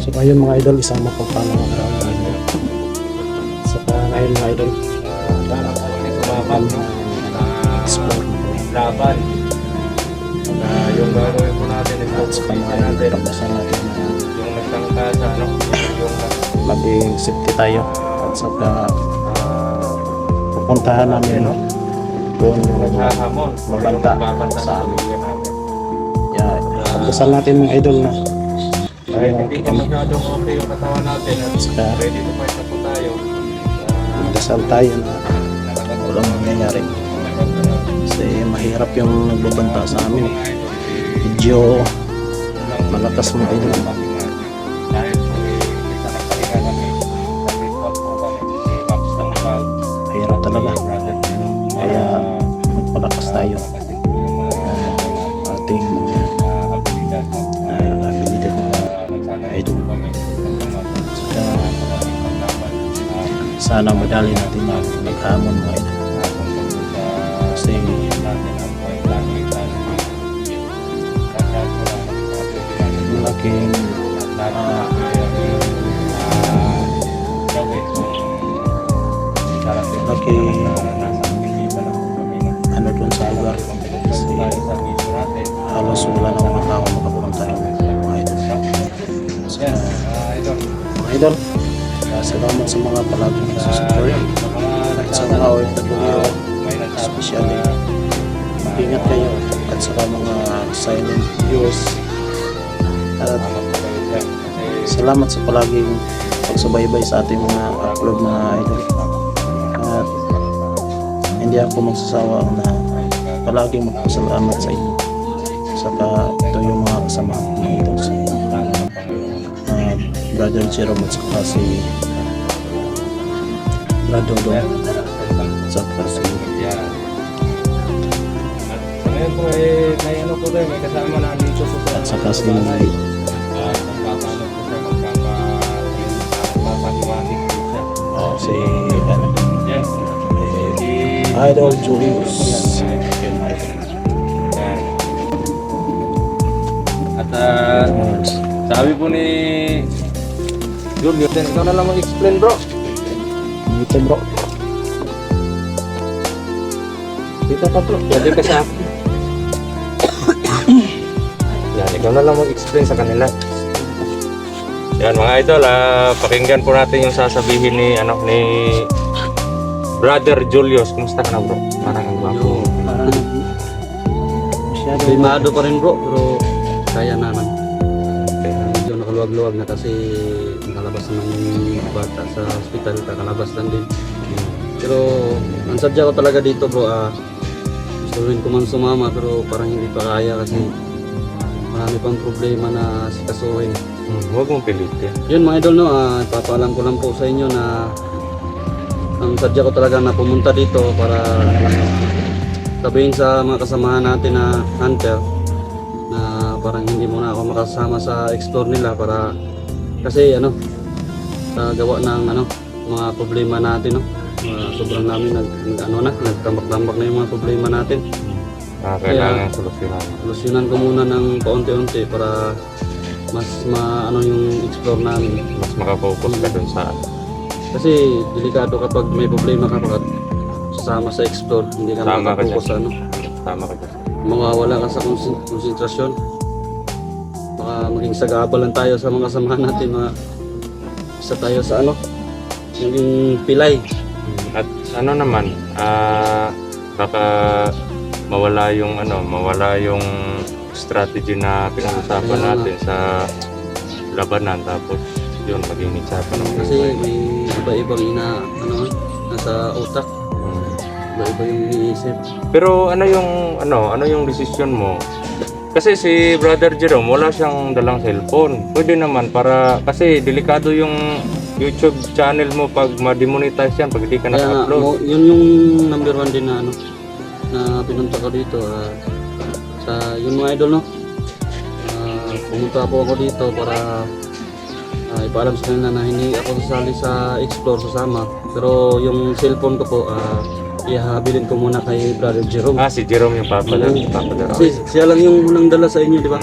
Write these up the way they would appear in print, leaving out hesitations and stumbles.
So ayun mga idol, isang mapagpalang mga idol. So ngayon mga idol, explore laban. Yung gagawin po natin is sa natin pagpasan natin na yung nagtangka sa ano, yung maging safety tayo at saka pupuntahan namin doon yung naghahamon, mabanta sa amin. pamilya natin. Yeah, pagpasal natin mga idol na Kahit hindi pa masyadong okay yung katawan natin at saka ready to fight na po tayo. magdasal tayo na walang mangyayari kasi mahirap yung nagbabanta sa amin eh. Medyo malakas mga idol. Mahirap talaga, kaya magpalakas tayo ating abilidad mga idol. Saka sana madali natin maghamon mga idol kasi malaking ano dun sa lugar kasi halos wala na mga tao makapunta mga idol. So, mga idol, salamat sa mga palaging nagsusupport at sa mga OFW, especially ingat kayo at sa mga silent viewers at salamat sa palaging pagsubaybay sa ating mga upload mga idol. At hindi ako magsasawa na palaging magpasalamat sa inyo. Saka ito yung mga kasama mga idol si Brother Jerome at saka si Brother Dom at saka si Ngayon po may ano po tayo, may kasama na dito sa at saka si magpapano po siya, magpapaliwanag po siya. si ano, Yes. Idol Julius. At sabi po ni Julius, ikaw na lang mag-explain bro. Dito bro. Dito ka bro, pwede ka sa akin. Yan, ikaw na lang mag-explain sa kanila. Yan mga idol, pakinggan po natin yung sasabihin ni Brother Julius. Kumusta ka na bro? Parang ang gwapo. Parang masyado Primado pa rin bro, pero kaya naman. Medyo nakaluwag-luwag na kasi nakalabas naman yung bata sa hospital, kakalabas lang din. Pero ang sadya ko talaga dito bro, gusto rin ko man sumama pero parang hindi pa kaya kasi marami pang problema na sikasuhin. Huwag mong pilitin. Yun mga idol no, ipapaalam ko lang po sa inyo na ang sadya ko talaga na pumunta dito para sabihin sa mga kasamahan natin na hunter na parang hindi muna ako makasama sa explore nila para kasi sa gawa ng mga problema natin no. Sobrang namin nagtambak-tambak na yung mga problema natin. Kailangan solusyonan. Solusyonan ko muna ng paunti-unti para mas yung explore namin. Mas makafocus ka dun sa Kasi delikado kapag may problema ka pag sasama sa explore, hindi ka Tama ka makapokus sa tama ka dyan. mawawala ka sa konsentrasyon. Baka maging sagabalan tayo sa mga samahan natin, isa tayo sa naging pilay. At naman, baka mawala yung strategy na pinag-usapan natin sa labanan tapos yun maging mitsapan ng Kasi may iba-ibang nasa utak, iba-iba yung iniisip. Pero ano yung desisyon mo? Kasi si Brother Jerome wala siyang dalang cellphone. Pwede naman para kasi delikado yung YouTube channel mo pag ma-demonetize yan pag hindi ka Kaya naka-upload. yun yung number one din na na pinunta ko dito sa yun mga idol no. Pumunta po ako dito para ipaalam sa kanila na hindi ako sasali sa explore sasama, pero yung cellphone ko po ihahabilin ko muna kay Brother Jerome. Si Jerome yung papadala. Kasi siya lang yung unang dala sa inyo, di ba?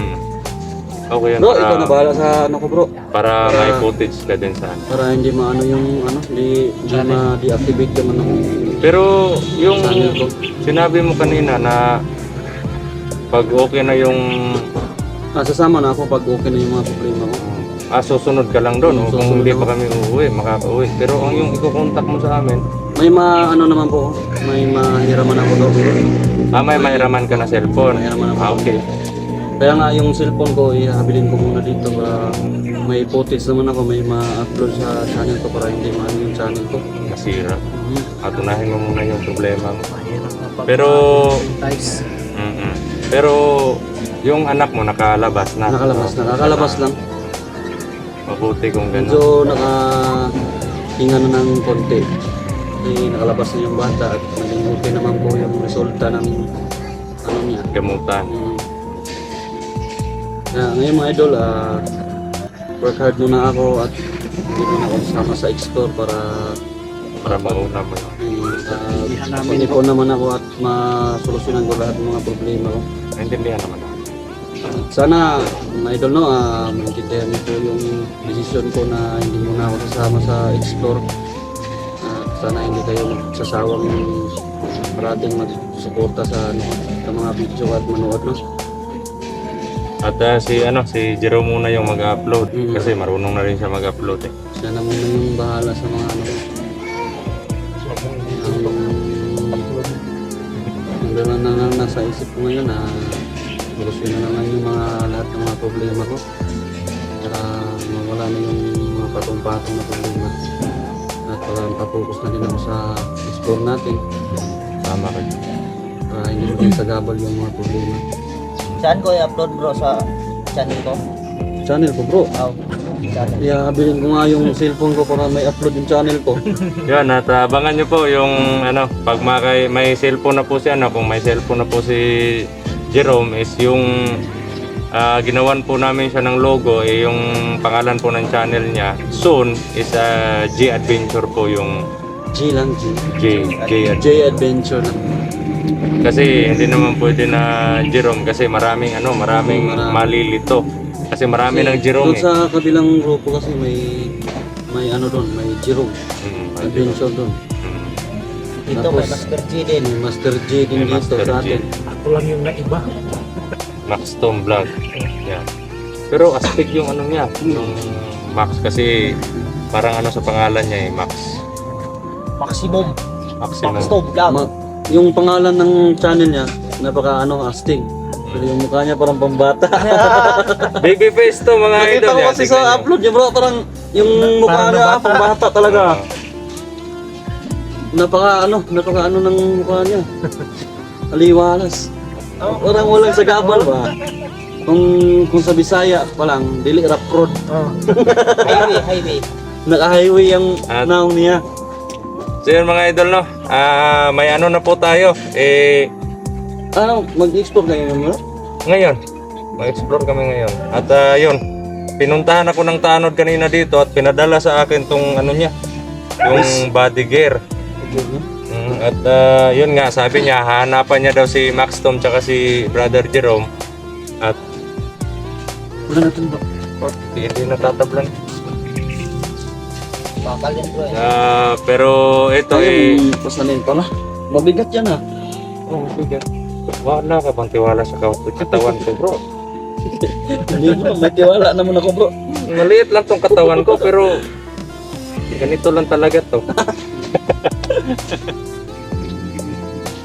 Okay yan, Bro, ikaw na bahala sa ano ko bro. para may footage ka din sa Para hindi maano yung ano, hindi ma-deactivate yung ano. Pero yung Channel ko. sinabi mo kanina na pag okay na yung Sasama na ako pag okay na yung mga problema ko. susunod ka lang doon o kung Susunod hindi ako. pa kami uuwi, makaka-uwi. Pero ang yung iko-contact mo sa amin, May ano naman po, may mahiraman ako daw. may mahiraman ka na cellphone. Mahiraman ako. Okay. Kaya nga yung cellphone ko, ihabilin ko muna dito para may footage naman ako, may ma-upload sa channel ko para hindi maano yung channel ko. Nasira. Mhm. At unahin mo muna yung problema mo. Mahirap na pag Pero guys. pero yung anak mo nakalabas na. Nakakalabas lang. Mabuti kung gano'n. Medyo nakahinga na ng konti. Nakalabas na yung bata at naging okay naman po yung resulta ng ano niya. Gamutan. Ngayon mga idol, work hard muna ako at hindi muna ako sama sa Explore para Mauna mo yun. pinipon naman ako at masolusyonan ko lahat ng mga problema ko. Naintindihan naman ako. Sana mga idol no, maintindihan niyo po yung desisyon ko na hindi muna ako sasama sa Explore. At sana hindi kayo magsasawang parating magsuporta sa mga video at manood no. At si Jerome muna yung mag-upload kasi marunong na rin siya mag-upload eh. Siya na muna yung bahala sa mga ano. Ang dala na nasa isip ko ngayon na solusyon na naman yung lahat ng mga problema ko para mawala na yung mga patong-patong na problema at para makapokus na din ako sa explore natin Tama ka. para hindi maging sagabal yung mga problema. Saan ko i-upload bro sa channel ko? Channel ko bro, Channel. ihabilin ko nga yung cellphone ko para may upload yung channel ko. Yan, at abangan nyo po yung pag may cellphone na po si kung may cellphone na po si Jerome is yung ginawan po namin siya ng logo yung pangalan po ng channel niya soon is J Adventure po yung G lang, G. J J Adventure lang. kasi hindi naman pwede na Jerome kasi maraming Marami. malilito kasi marami ng Jerome Doon sa kabilang grupo kasi may ano doon, may Jerome Adventure doon. Dito may Master G din. May Master J din May dito Master sa J. atin. Ako lang yung naiba. Max Tom Vlog. Yan. Pero astig yung niya, yung Max kasi parang sa pangalan niya Max. Maximum. Maximum. Max Top Vlog. Yung pangalan ng channel niya, napaka astig. Pero yung mukha niya parang pambata. Baby face to mga Nakita idol. ko Yan, kasi tignan sa nyo. upload niya bro, parang yung mukha niya pambata talaga. Napaka ng mukha niya. Aliwalas. Parang walang sagabal ba? Kung sa Bisaya pa lang, dili rap road. Highway. Naka-highway yung At- naong niya. So yun mga idol no. May na po tayo. Mag-explore kayo bro? Ngayon. Mag-explore kami ngayon. At yun. Pinuntahan ako ng tanod kanina dito at pinadala sa akin tong niya. Yung body gear. At yun nga, sabi niya, hanapan niya daw si Max Tom tsaka si Brother Jerome. At Wala natin bro. hindi natatablan. Bakal yan bro. Pero ito Pasanin pala. Mabigat yan ah. bigat. Wala ka bang tiwala sa katawan ko bro? Hindi bro, may tiwala naman ako bro. Maliit lang tong katawan ko pero ganito lang talaga to.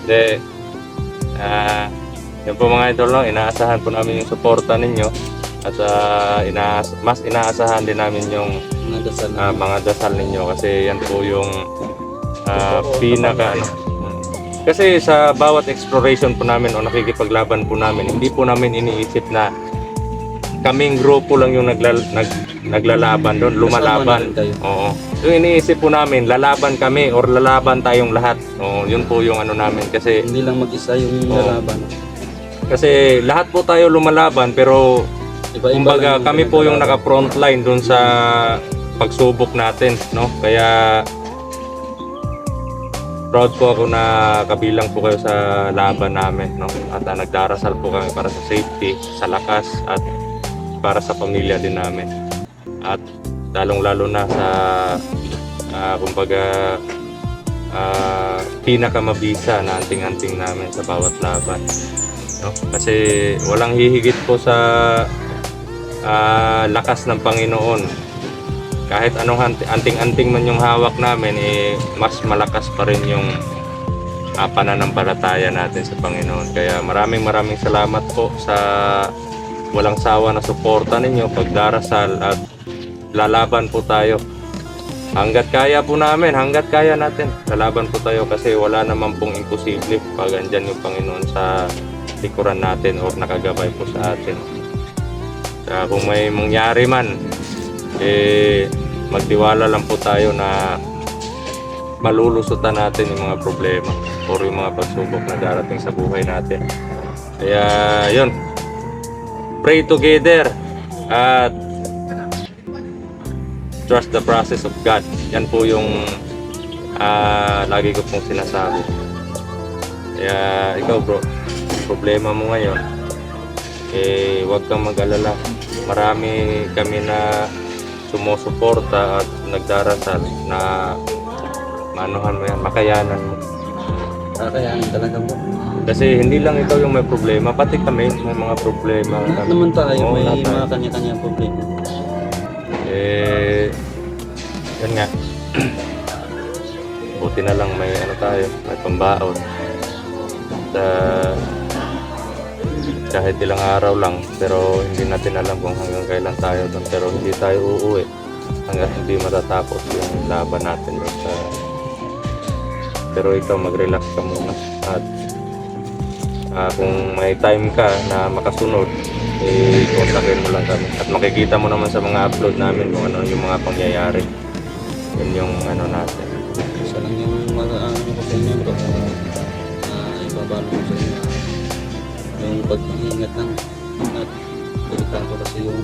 De, yun po mga idol, no? Inaasahan po namin yung suporta ninyo at mas inaasahan din namin yung Nadasal mga dasal ninyo kasi yan po yung pinaka kasi sa bawat exploration po namin o nakikipaglaban po namin, hindi po namin iniisip na kaming grupo lang yung naglalaban doon, lumalaban. Kasama na rin kayo. Oo. Yung iniisip po namin, lalaban kami or lalaban tayong lahat. Oo, yun po yung namin kasi Hindi lang mag-isa yung lalaban. kasi lahat po tayo lumalaban pero Iba-iba kumbaga lang kami po yung naka-frontline doon sa pagsubok natin, no? Kaya proud po ako na kabilang po kayo sa laban namin, no? At nagdarasal po kami para sa safety, sa lakas at para sa pamilya din namin. At lalong-lalo na sa kumbaga pinakamabisa na anting-anting namin sa bawat laban, no? Kasi walang hihigit po sa lakas ng Panginoon. Kahit anong anting-anting man yung hawak namin, mas malakas pa rin yung pananampalataya natin sa Panginoon. Kaya maraming salamat po sa walang sawa na suporta ninyo, pagdarasal, at lalaban po tayo. Hanggat kaya po namin, hanggat kaya natin, lalaban po tayo kasi wala naman pong imposible pag andyan yung Panginoon sa likuran natin o nakagabay po sa atin. Kaya kung may mangyari man, magtiwala lang po tayo na malulusutan natin yung mga problema o yung mga pagsubok na darating sa buhay natin. Kaya yun, pray together at trust the process of God. Yan po yung lagi ko pong sinasabi. Kaya ikaw bro, problema mo ngayon, huwag kang mag-alala. Marami kami na sumusuporta at nagdarasal na maanuhan mo yan, makayanan mo. Kakayanin talaga po. Kasi hindi lang ikaw yung may problema, pati kami may mga problema. Lahat naman tayo, Oo, may lahat tayo. mga kanya-kanyang problema. Yan nga. Buti na lang may ano tayo, may pambaon. At kahit ilang araw lang, pero hindi natin alam kung hanggang kailan tayo doon. Pero hindi tayo uuwi hanggang hindi matatapos yung laban natin. Pero ikaw, mag-relax ka muna. At kung may time ka na makasunod, kontakin mo lang kami. At makikita mo naman sa mga upload namin kung ano yung mga pangyayari. Yun yung ano natin. Isa lang yung ano ko sa inyo bro, ibabalo ko sa inyo yung pag-iingat lang at delikado kasi yung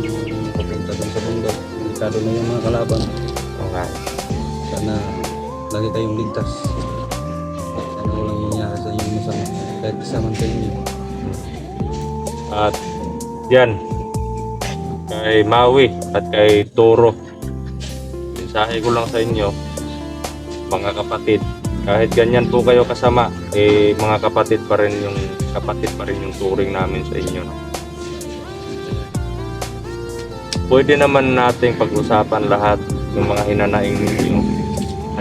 papunta dun sa bundok, delikado na yung mga kalaban. Okay. Sana lagi kayong ligtas, sana walang mangyari sa inyo masama kahit isa man sa inyo. At yan, kay Maui at kay Toro, mensahe ko lang sa inyo, mga kapatid, kahit ganyan po kayo kasama, mga kapatid pa rin yung turing namin sa inyo, no? Pwede naman nating pag-usapan lahat ng mga hinanaing ninyo.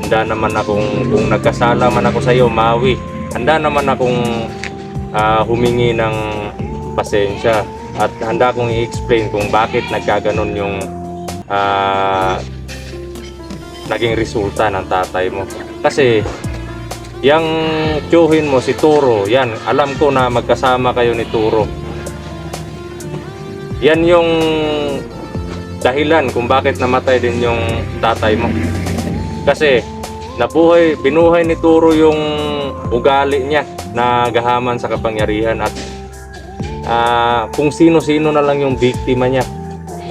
Handa naman akong, kung nagkasala man ako sa iyo, Maui, handa naman akong humingi ng pasensya at handa akong i-explain kung bakit nagkaganon yung naging resulta ng tatay mo. Kasi yung tiyuhin mo si Turo, yan, alam ko na magkasama kayo ni Turo. Yan yung dahilan kung bakit namatay din yung tatay mo. Kasi binuhay ni Turo yung ugali niya na gahaman sa kapangyarihan at kung sino-sino na lang yung biktima niya.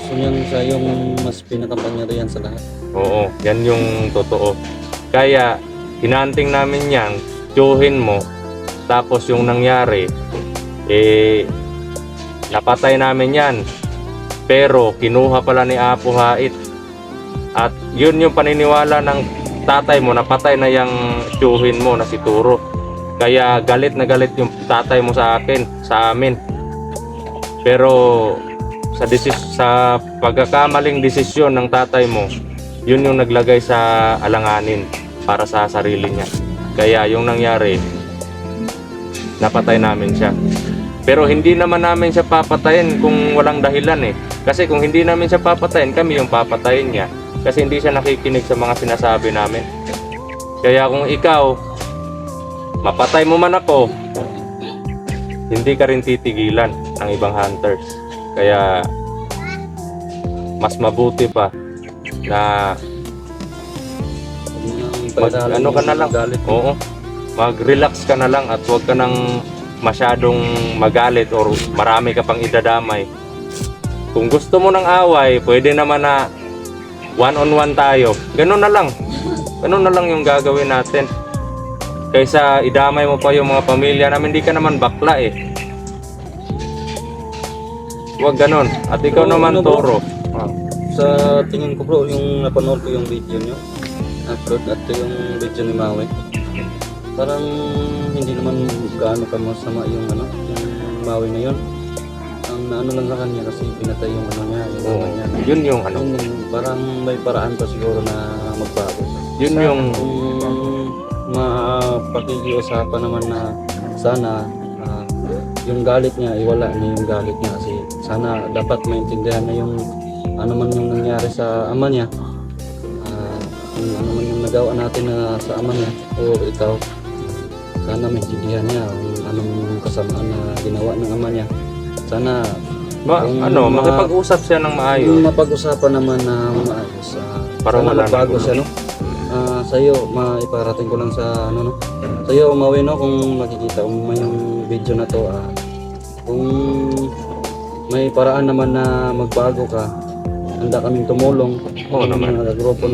So yan siya yung mas pinakapangyarihan sa lahat. Oo, yan yung totoo. Kaya hinanting namin yan, tiyuhin mo, tapos yung nangyari, napatay namin yan. Pero kinuha pala ni Apo Hait. At yun yung paniniwala ng tatay mo, napatay na yung tiyuhin mo na si Turo. Kaya galit na galit yung tatay mo sa amin. Pero sa pagkakamaling desisyon ng tatay mo, yun yung naglagay sa alanganin para sa sarili niya. Kaya yung nangyari, napatay namin siya. Pero hindi naman namin siya papatayin kung walang dahilan eh. Kasi kung hindi namin siya papatayin, kami yung papatayin niya. Kasi hindi siya nakikinig sa mga sinasabi namin. Kaya kung ikaw, mapatay mo man ako, hindi ka rin titigilan ng ibang hunters. Kaya mas mabuti pa na ano ka na lang, oo, mag-relax ka na lang at huwag ka nang masyadong magalit or marami ka pang idadamay. Kung gusto mo ng away, pwede naman na one-on-one tayo. Ganun na lang yung gagawin natin. Kaysa idamay mo pa yung mga pamilya namin, hindi ka naman bakla eh. Huwag ganon. At ikaw Pero naman, ano, bro? Toro. Ah, Sa tingin ko bro, yung napanood ko yung video nyo, upload at yung video ni Maui, parang hindi naman gaano ka masama yung ano, yung Maui na yun. Ang naano lang sa kanya kasi pinatay yung ano niya, yung oo. ama niya. Yun yung ano. Parang may paraan pa siguro na magbago. Yun yung Kung mapakikiusapan naman na sana yung galit niya, iwala niya yung galit niya kasi sana dapat maintindihan na yung ano man yung nangyari sa ama niya, kung ano man yung nagawa natin na sa ama niya o ikaw, sana maintindihan niya kung ano man yung kasamaan na ginawa ng ama niya. Sana kung makipag-usap siya ng maayos. yung mapag-usapan naman na maayos, Para sana wala magbago nang siya, no? Sa'yo, maiparating ko lang sa ano, no? Sa'yo, Maui, no? Kung makikita mo may yung video na to, kung may paraan naman na magbago ka, handa kaming tumulong. Oo Yung naman. mga grupo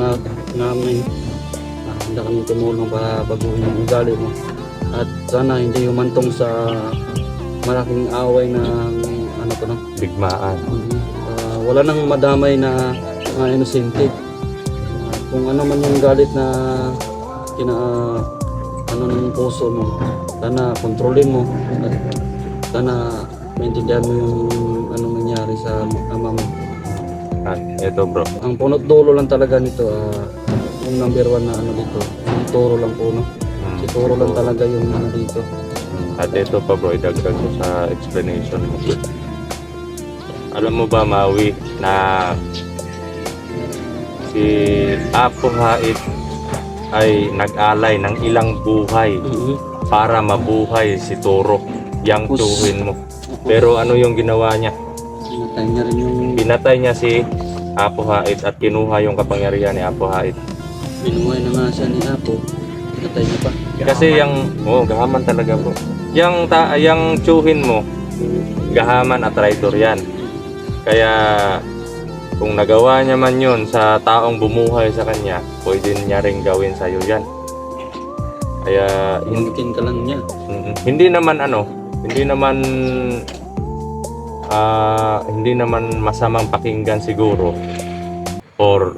namin, handa kaming tumulong para baguhin yung ugali mo. At sana hindi humantong sa malaking away ng ano to, no? Bigmaan. Wala nang madamay na mga inosente. Kung ano man yung galit na ano ng puso mo, sana kontrolin mo at sana maintindihan mo yung anong nangyari sa ama mo. At eto bro. Ang punot dulo lang talaga nito, yung number 1 na ano dito, yung Toro lang po, no? Si Toro lang talaga yung ano dito. At ito pa bro, idagdag ko sa explanation mo. Alam mo ba, Maui, na si Apo Hait ay nag-alay ng ilang buhay para mabuhay si Toro, yang tuwin mo. Pero ano yung ginawa niya? Pinatay niya rin yung Pinatay niya si Apo Hait at kinuha yung kapangyarihan ni Apo Hait. binuhay na nga siya ni Apo. Pinatay niya pa. Kasi gahaman talaga bro. Yang tsuhin mo, gahaman at traitor yan. Kaya kung nagawa niya man yun sa taong bumuhay sa kanya, pwede niya rin gawin sa'yo yan. Kaya Hingitin ka lang niya. hindi naman masamang pakinggan siguro, or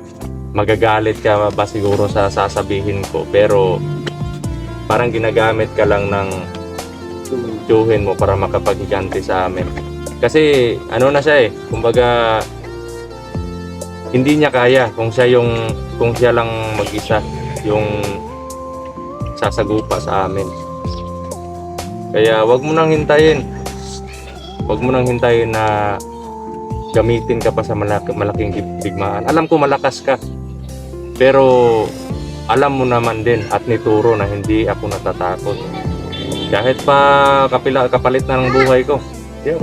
magagalit ka ba siguro sa sasabihin ko, pero parang ginagamit ka lang ng tsuhin mo para makapaghiganti sa amin. Kasi ano na siya kumbaga hindi niya kaya kung siya lang mag-isa yung sasagupa sa amin. Kaya wag mo nang hintayin na gamitin ka pa sa malaking digmaan. Alam ko malakas ka, pero alam mo naman din at nituro na hindi ako natatakot. Kahit pa kapalit na ng buhay ko, di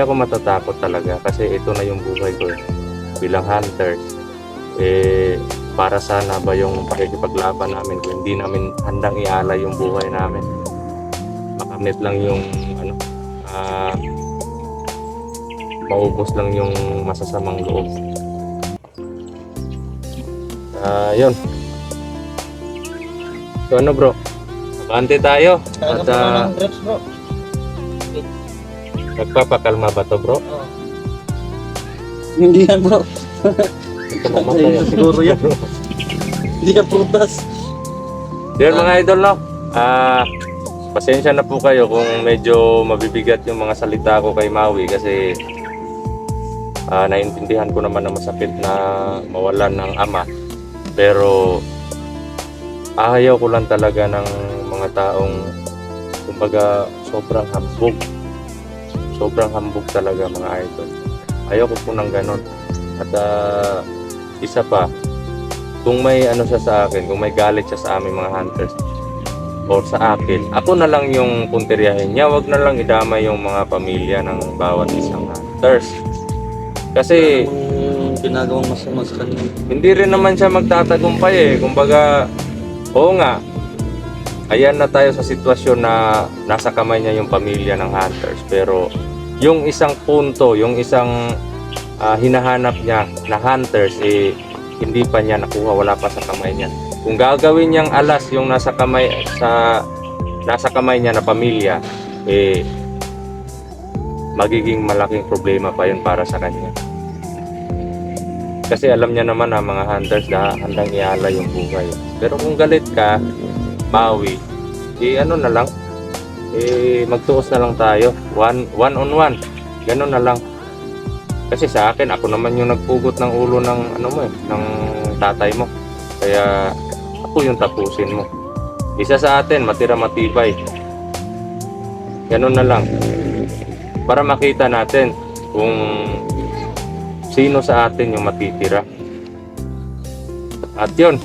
ako matatakot talaga kasi ito na yung buhay ko bilang hunters. Para sana ba yung pakikipaglaban namin kung hindi namin handang ialay yung buhay namin, makamit lang yung maubos lang yung masasamang loob. Yun. So ano bro, abante tayo Kaya at ka pa ng grapes bro. nagpapakalma ba to bro? Oo. Hindi yan bro. Mamatay yan. Siguro yan. Hindi yan prutas. Dear mga idol, no? Pasensya na po kayo kung medyo mabibigat yung mga salita ko kay Maui kasi naiintindihan ko naman na masakit na mawalan ng ama. Pero ayaw ko lang talaga ng mga taong kumbaga sobrang hambog. Sobrang hambog talaga mga idol. Ayaw ko po ng ganon. At isa pa, kung may ano siya sa akin, kung may galit siya sa aming mga hunters or sa akin, ako na lang yung punteriyahin niya. Wag na lang idamay yung mga pamilya ng bawat isang hunters. Kasi Ginagawang masama sa kanila. hindi rin naman siya magtatagumpay kumbaga, oo nga, ayan na tayo sa sitwasyon na nasa kamay niya yung pamilya ng hunters. Pero yung isang punto, yung isang hinahanap niya na hunters, hindi pa niya nakuha, wala pa sa kamay niya. Kung gagawin niyang alas yung nasa kamay niya na pamilya, magiging malaking problema pa yun para sa kanya. Kasi alam niya naman na mga hunters na handang iala yung buhay. Pero kung galit ka, bawi, ano na lang, magtuos na lang tayo. One on one. Ganun na lang. Kasi sa akin, ako naman yung nagpugot ng ulo ng ng tatay mo. Kaya ako yung tapusin mo. Isa sa atin, matira matibay. Ganun na lang. Para makita natin kung sino sa atin yung matitira. At yun,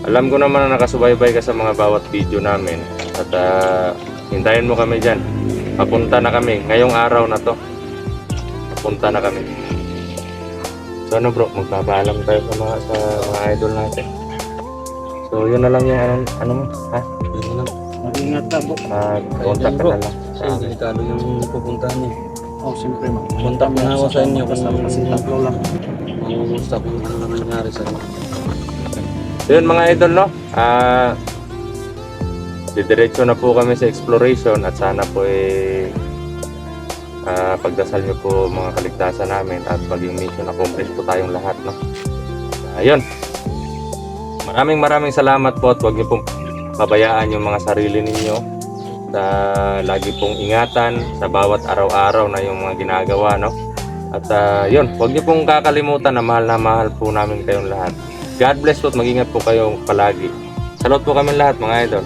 alam ko naman na nakasubaybay ka sa mga bawat video namin. At hintayin mo kami dyan. Papunta na kami. Ngayong araw na to. Papunta na kami. So ano bro, magpapaalam tayo sa mga idol natin. So yun na lang yung ano mo. Ha? Yun lang. Mag-ingat ka, bro. Contact ka na lang. Kasi delikado yung pupuntahan niya. Oh, siyempre, Contact na ako sa inyo Basta kung pasitaplo lang. mangungusap kung ano na nangyari sa inyo. So yun mga idol, no? Didiretso na po kami sa exploration at sana po pagdasal niyo po mga kaligtasan namin at maging mission accomplished po tayong lahat, no? Ayun. Maraming salamat po at huwag niyo pong pabayaan yung mga sarili ninyo sa lagi pong ingatan sa bawat araw-araw na yung mga ginagawa, no? At yun, huwag niyo pong kakalimutan na mahal po namin kayong lahat. God bless po at mag-ingat po kayo palagi. Salute po kami lahat mga idol.